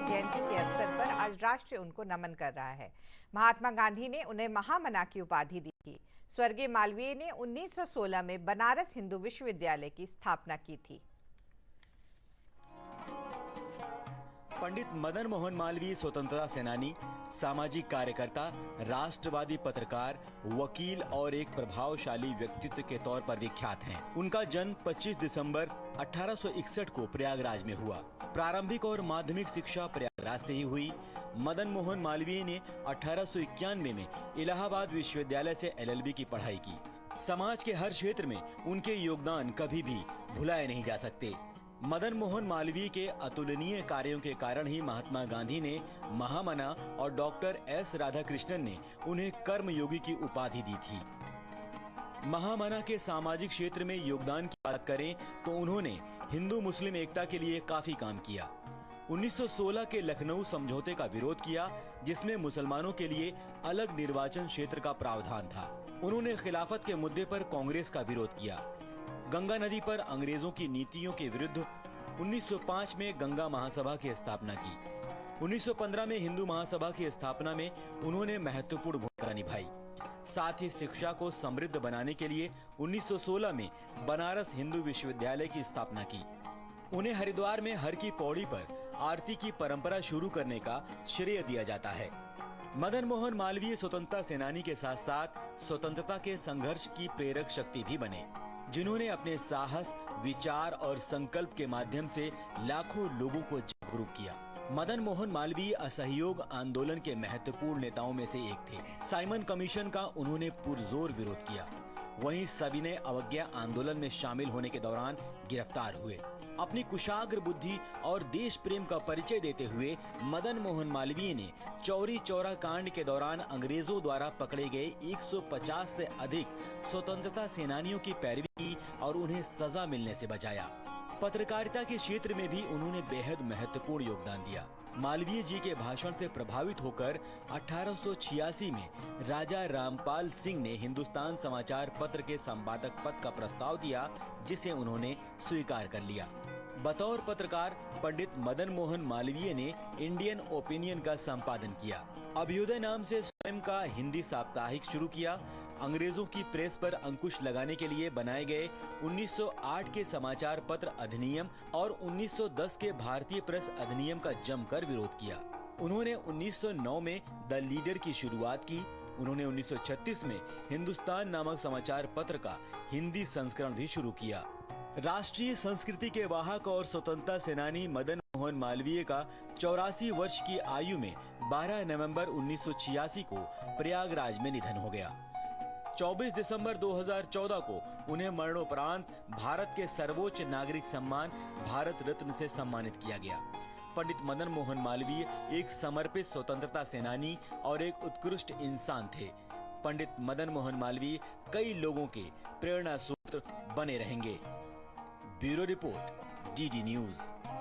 जयंती के अवसर पर आज राष्ट्र उनको नमन कर रहा है। महात्मा गांधी ने उन्हें महामना की उपाधि दी थी। स्वर्गीय मालवीय ने 1916 में बनारस हिंदू विश्वविद्यालय की स्थापना की थी। पंडित मदन मोहन मालवीय स्वतंत्रता सेनानी, सामाजिक कार्यकर्ता, राष्ट्रवादी पत्रकार, वकील और एक प्रभावशाली व्यक्तित्व के तौर पर विख्यात हैं। उनका जन्म 25 दिसंबर 1861 को प्रयागराज में हुआ। प्रारंभिक और माध्यमिक शिक्षा प्रयागराज से ही हुई। मदन मोहन मालवीय ने 1891 में इलाहाबाद विश्वविद्यालय से LLB की पढ़ाई की। समाज के हर क्षेत्र में उनके योगदान कभी भी भुलाए नहीं जा सकते। मदन मोहन मालवीय के अतुलनीय कार्यों के कारण ही महात्मा गांधी ने महामना और डॉक्टर S राधाकृष्णन ने उन्हें कर्मयोगी की उपाधि दी थी। महामना के सामाजिक क्षेत्र में योगदान की बात करें तो उन्होंने हिंदू मुस्लिम एकता के लिए काफी काम किया। 1916 के लखनऊ समझौते का विरोध किया, जिसमें मुसलमानों के लिए अलग निर्वाचन क्षेत्र का प्रावधान था। उन्होंने खिलाफत के मुद्दे पर कांग्रेस का विरोध किया। गंगा नदी पर अंग्रेजों की नीतियों के विरुद्ध 1905 में गंगा महासभा की स्थापना की। 1915 में हिंदू महासभा की स्थापना में उन्होंने महत्वपूर्ण भूमिका निभाई। साथ ही शिक्षा को समृद्ध बनाने के लिए 1916 में बनारस हिंदू विश्वविद्यालय की स्थापना की। उन्हें हरिद्वार में हर की पौड़ी पर आरती की परंपरा शुरू करने का श्रेय दिया जाता है। मदन मोहन मालवीय स्वतंत्रता सेनानी के साथ साथ स्वतंत्रता के संघर्ष की प्रेरक शक्ति भी बने, जिन्होंने अपने साहस, विचार और संकल्प के माध्यम से लाखों लोगों को जागरूक किया। मदन मोहन मालवीय असहयोग आंदोलन के महत्वपूर्ण नेताओं में से एक थे। साइमन कमीशन का उन्होंने पुरजोर विरोध किया। वहीं सविनय अवज्ञा आंदोलन में शामिल होने के दौरान गिरफ्तार हुए। अपनी कुशाग्र बुद्धि और देश प्रेम का परिचय देते हुए मदन मोहन मालवीय ने चौरी चौरा कांड के दौरान अंग्रेजों द्वारा पकड़े गए 150 से अधिक स्वतंत्रता सेनानियों की पैरवी की और उन्हें सजा मिलने से बचाया। पत्रकारिता के क्षेत्र में भी उन्होंने बेहद महत्वपूर्ण योगदान दिया। मालवीय जी के भाषण से प्रभावित होकर 1886 में राजा रामपाल सिंह ने हिंदुस्तान समाचार पत्र के संपादक पद का प्रस्ताव दिया, जिसे उन्होंने स्वीकार कर लिया। बतौर पत्रकार पंडित मदन मोहन मालवीय ने इंडियन ओपिनियन का संपादन किया। अभ्युदय नाम से स्वयं का हिंदी साप्ताहिक शुरू किया। अंग्रेजों की प्रेस पर अंकुश लगाने के लिए बनाए गए 1908 के समाचार पत्र अधिनियम और 1910 के भारतीय प्रेस अधिनियम का जमकर विरोध किया। उन्होंने 1909 में द लीडर की शुरुआत की। उन्होंने 1936 में हिंदुस्तान नामक समाचार पत्र का हिंदी संस्करण भी शुरू किया। राष्ट्रीय संस्कृति के वाहक और स्वतंत्रता सेनानी मदन मोहन मालवीय का 84 वर्ष की आयु में 12 नवंबर 1986 को प्रयागराज में निधन हो गया। 24 दिसंबर 2014 को उन्हें मरणोपरांत भारत के सर्वोच्च नागरिक सम्मान भारत रत्न से सम्मानित किया गया। पंडित मदन मोहन मालवीय एक समर्पित स्वतंत्रता सेनानी और एक उत्कृष्ट इंसान थे। पंडित मदन मोहन मालवीय कई लोगों के प्रेरणा सूत्र बने रहेंगे। Bureau report, DD news.